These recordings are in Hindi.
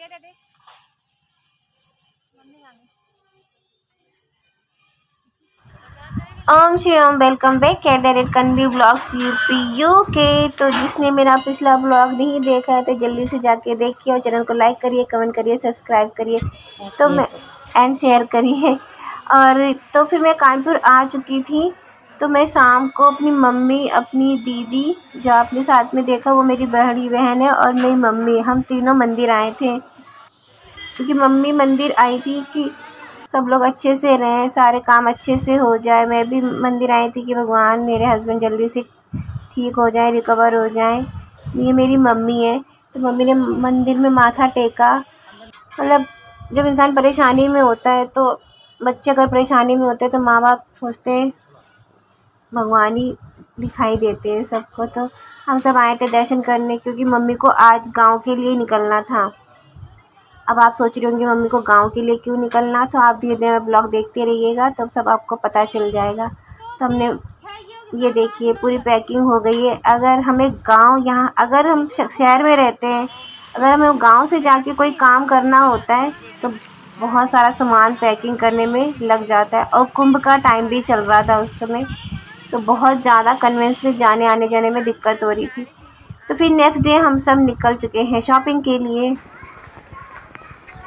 ओम Shri Om, welcome back @कन्वी blogs UK. तो जिसने मेरा पिछला ब्लॉग नहीं देखा है तो जल्दी से जाके देखिए और चैनल को लाइक करिए, कमेंट करिए, सब्सक्राइब करिए तो मैं एंड शेयर करिए। और तो फिर मैं कानपुर आ चुकी थी। तो मैं शाम को अपनी मम्मी, अपनी दीदी जो आपने साथ में देखा वो मेरी बड़ी बहन है, और मेरी मम्मी, हम तीनों मंदिर आए थे। क्योंकि मम्मी मंदिर आई थी कि सब लोग अच्छे से रहें, सारे काम अच्छे से हो जाए। मैं भी मंदिर आई थी कि भगवान मेरे हस्बैंड जल्दी से ठीक हो जाए, रिकवर हो जाए। ये मेरी मम्मी है। तो मम्मी ने मंदिर में माथा टेका। मतलब जब इंसान परेशानी में होता है, तो बच्चे अगर परेशानी में होते हैं तो माँ बाप सोचते हैं भगवान ही दिखाई देते हैं सबको। तो हम सब आए थे दर्शन करने, क्योंकि मम्मी को आज गाँव के लिए निकलना था। अब आप सोच रहे होंगे मम्मी को गांव के लिए क्यों निकलना, तो आप धीरे धीरे ब्लॉग देखते रहिएगा तो सब आपको पता चल जाएगा। तो हमने ये देखिए पूरी पैकिंग हो गई है। अगर हमें गांव, यहाँ अगर हम शहर में रहते हैं, अगर हमें गांव से जाके कोई काम करना होता है तो बहुत सारा सामान पैकिंग करने में लग जाता है। और कुंभ का टाइम भी चल रहा था उस समय, तो बहुत ज़्यादा कन्वेंस में आने जाने में दिक्कत हो रही थी। तो फिर नेक्स्ट डे हम सब निकल चुके हैं शॉपिंग के लिए।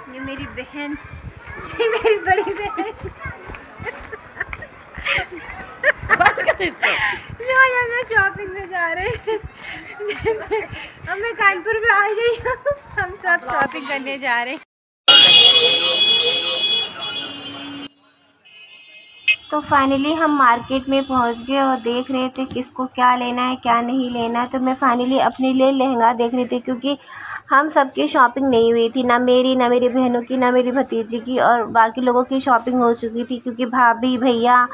ये मेरी बहन, ये मेरी बड़ी बहन यहाँ शॉपिंग में जा रहे हैं। अब मैं कानपुर में आ गई हूँ, हम सब शॉपिंग करने जा रहे हैं। तो फाइनली हम मार्केट में पहुंच गए और देख रहे थे किसको क्या लेना है, क्या नहीं लेना है। तो मैं फाइनली अपने लिए लहंगा देख रही थी, क्योंकि हम सबकी शॉपिंग नहीं हुई थी, ना मेरी, ना मेरी बहनों की, ना मेरी भतीजी की। और बाकी लोगों की शॉपिंग हो चुकी थी, क्योंकि भाभी, भैया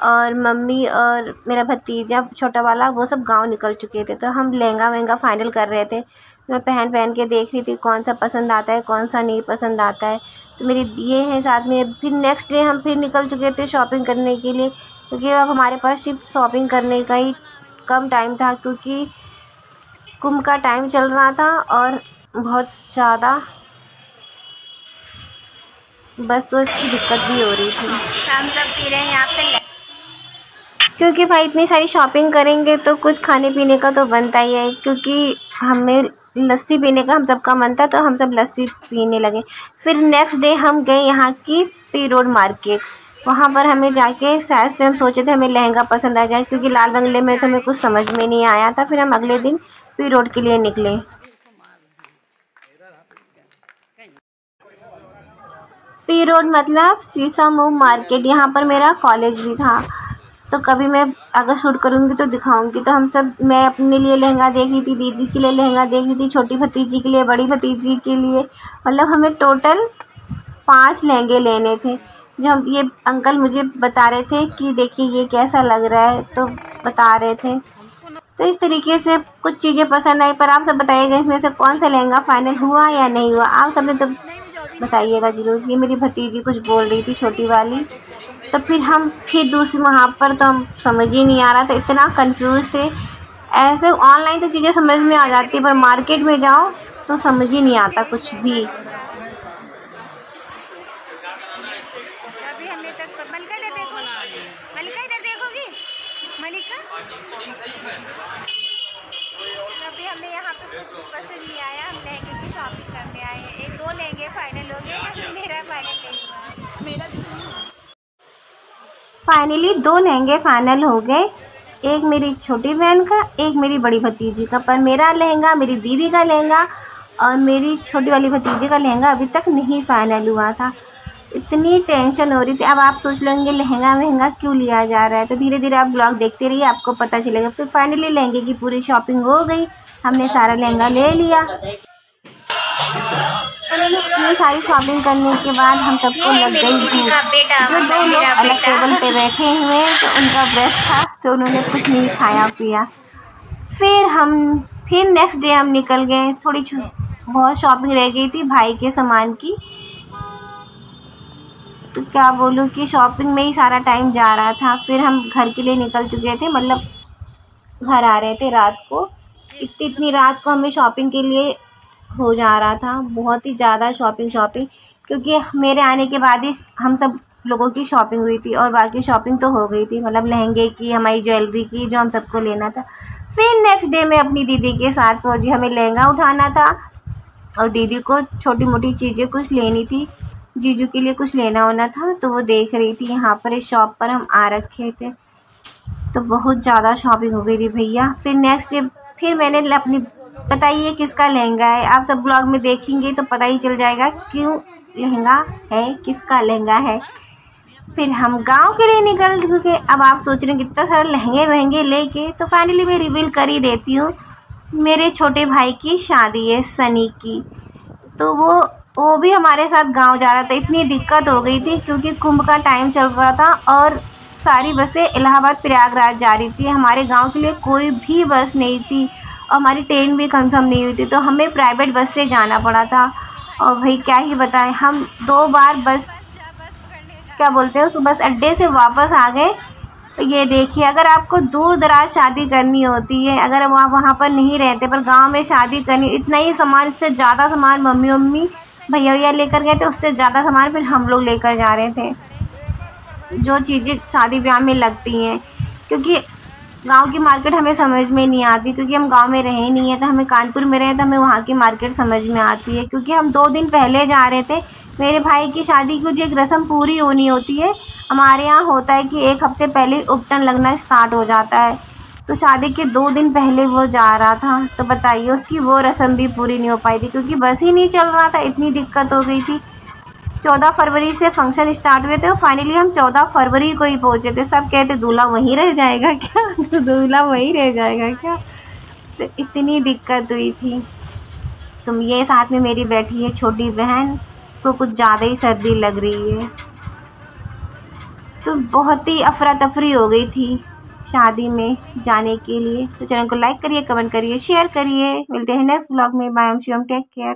और मम्मी और मेरा भतीजा छोटा वाला वो सब गाँव निकल चुके थे। तो हम लहंगा वहंगा फाइनल कर रहे थे। मैं पहन के देख रही थी कौन सा पसंद आता है, कौन सा नहीं पसंद आता है। तो मेरे ये हैं साथ में। फिर नेक्स्ट डे हम फिर निकल चुके थे शॉपिंग करने के लिए, क्योंकि अब हमारे पास सिर्फ शॉपिंग करने का ही कम टाइम था, क्योंकि कुंभ का टाइम चल रहा था और बहुत ज़्यादा बस तो इसकी दिक्कत भी हो रही थी। हम सब पी रहे हैं यहाँ पे, क्योंकि भाई इतनी सारी शॉपिंग करेंगे तो कुछ खाने पीने का तो बनता ही है। क्योंकि हमें लस्सी पीने का हम सबका मन था, तो हम सब लस्सी पीने लगे। फिर नेक्स्ट डे हम गए यहाँ की पी रोड मार्केट। वहाँ पर हमें जाके शायद से हम सोचे थे हमें लहंगा पसंद आ जाए, क्योंकि लाल बंगले में तो हमें कुछ समझ में नहीं आया था। फिर हम अगले दिन पी रोड के लिए निकले। पी रोड मतलब शीशमऊ मार्केट। यहाँ पर मेरा कॉलेज भी था, तो कभी मैं अगर शूट करूँगी तो दिखाऊंगी। तो हम सब, मैं अपने लिए लहंगा देख रही थी, दीदी के लिए लहंगा देख रही थी, छोटी भतीजी के लिए, बड़ी भतीजी के लिए। मतलब हमें टोटल 5 लहंगे लेने थे। जो हम, ये अंकल मुझे बता रहे थे कि देखिए ये कैसा लग रहा है, तो बता रहे थे। तो इस तरीके से कुछ चीज़ें पसंद आई। पर आप सब बताइएगा इसमें से कौन सा लहंगा फाइनल हुआ या नहीं हुआ, आप सब ने तो बताइएगा ज़रूर। ये मेरी भतीजी कुछ बोल रही थी, छोटी वाली। तो फिर दूसरी वहाँ पर तो हम समझ ही नहीं आ रहा था, इतना कंफ्यूज थे। ऐसे ऑनलाइन तो चीज़ें समझ में आ जाती, पर मार्केट में जाओ तो समझ ही नहीं आता कुछ भी। अभी हमें तक मलिका इधर देखो, मलिका इधर देखोगी, मलिका। अभी हमें यहाँ पे कुछ पसंद नहीं आया, हम लहंगे की शॉपिंग करने आए हैं। 1-2 लहंगे फाइनल हो गए, मेरा फाइनल नहीं हुआ। मेरा फाइनली 2 लहंगे फाइनल हो गए, एक मेरी छोटी बहन का, एक मेरी बड़ी भतीजी का। पर मेरा लहंगा, मेरी दीदी का लहंगा और मेरी छोटी वाली भतीजी का लहंगा अभी तक नहीं फाइनल हुआ था। इतनी टेंशन हो रही थी। अब आप सोच लेंगे लहंगा महंगा क्यों लिया जा रहा है, तो धीरे धीरे आप ब्लॉग देखते रहिए, आपको पता चलेगा। फिर फाइनली लहंगे की पूरी शॉपिंग हो गई, हमने सारा लहंगा ले लिया। इतनी सारी शॉपिंग करने के बाद हम सबको लग गई भूख। जो 2 लोग अलग टेबल पे बैठे हुए तो उनका ब्रेक था, तो उन्होंने कुछ नहीं खाया पिया। फिर नेक्स्ट डे हम निकल गए। बहुत शॉपिंग रह गई थी भाई के सामान की, तो क्या बोलूँ कि शॉपिंग में ही सारा टाइम जा रहा था। फिर हम घर के लिए निकल चुके थे, मतलब घर आ रहे थे रात को। इतनी रात को हमें शॉपिंग के लिए हो जा रहा था, बहुत ही ज़्यादा शॉपिंग क्योंकि मेरे आने के बाद ही हम सब लोगों की शॉपिंग हुई थी और बाकी शॉपिंग तो हो गई थी, मतलब लहंगे की, हमारी ज्वेलरी की, जो हम सबको लेना था। फिर नेक्स्ट डे मैं अपनी दीदी के साथ पहुंची, हमें लहंगा उठाना था और दीदी को छोटी मोटी चीज़ें कुछ लेनी थी, जीजू के लिए कुछ लेना होना था, तो वो देख रही थी। यहाँ पर इस शॉप पर हम आ रखे थे, तो बहुत ज़्यादा शॉपिंग हो गई थी भैया। फिर नेक्स्ट डे फिर मैंने अपनी, बताइए किसका लहंगा है, आप सब ब्लॉग में देखेंगे तो पता ही चल जाएगा क्यों लहंगा है, किसका लहंगा है। फिर हम गांव के लिए निकल चुके। अब आप सोच रहे हैं कितना सारा लहंगे वहंगे लेके, तो फाइनली मैं रिवील कर ही देती हूँ। मेरे छोटे भाई की शादी है सनी की, तो वो भी हमारे साथ गांव जा रहा था। इतनी दिक्कत हो गई थी क्योंकि कुंभ का टाइम चल रहा था और सारी बसें इलाहाबाद प्रयागराज जा रही थी, हमारे गांव के लिए कोई भी बस नहीं थी और हमारी ट्रेन भी कंफर्म नहीं हुई थी, तो हमें प्राइवेट बस से जाना पड़ा था। और भाई क्या ही बताएं, हम 2 बार बस, क्या बोलते हैं उस बस अड्डे से वापस आ गए। तो ये देखिए, अगर आपको दूर दराज शादी करनी होती है, अगर आप वहाँ पर नहीं रहते पर गांव में शादी करनी, इतना ही सामान, इससे ज़्यादा सामान मम्मी भैया लेकर गए थे, उससे ज़्यादा सामान फिर हम लोग लेकर जा रहे थे, जो चीज़ें शादी ब्याह में लगती हैं। क्योंकि गांव की मार्केट हमें समझ में नहीं आती, क्योंकि हम गांव में रहे नहीं है, तो हमें कानपुर में रहे तो हमें वहाँ की मार्केट समझ में आती है। क्योंकि हम 2 दिन पहले जा रहे थे, मेरे भाई की शादी की जो एक रस्म पूरी होनी होती है, हमारे यहाँ होता है कि 1 हफ्ते पहले उपटन लगना स्टार्ट हो जाता है, तो शादी के 2 दिन पहले वो जा रहा था। तो बताइए उसकी वो रस्म भी पूरी नहीं हो पाई थी क्योंकि बस ही नहीं चल रहा था, इतनी दिक्कत हो गई थी। 14 फरवरी से फंक्शन स्टार्ट हुए थे और फाइनली हम 14 फरवरी को ही पहुँचे थे। सब कहते दूल्हा वहीं रह जाएगा क्या दूल्हा वहीं रह जाएगा क्या, तो इतनी दिक्कत हुई थी। तुम ये साथ में मेरी बैठी है छोटी बहन, तो कुछ ज़्यादा ही सर्दी लग रही है, तो बहुत ही अफरा तफरी हो गई थी शादी में जाने के लिए। तो चैनल को लाइक करिए, कमेंट करिए, शेयर करिए। मिलते हैं नेक्स्ट ब्लॉग में। Bye, take care.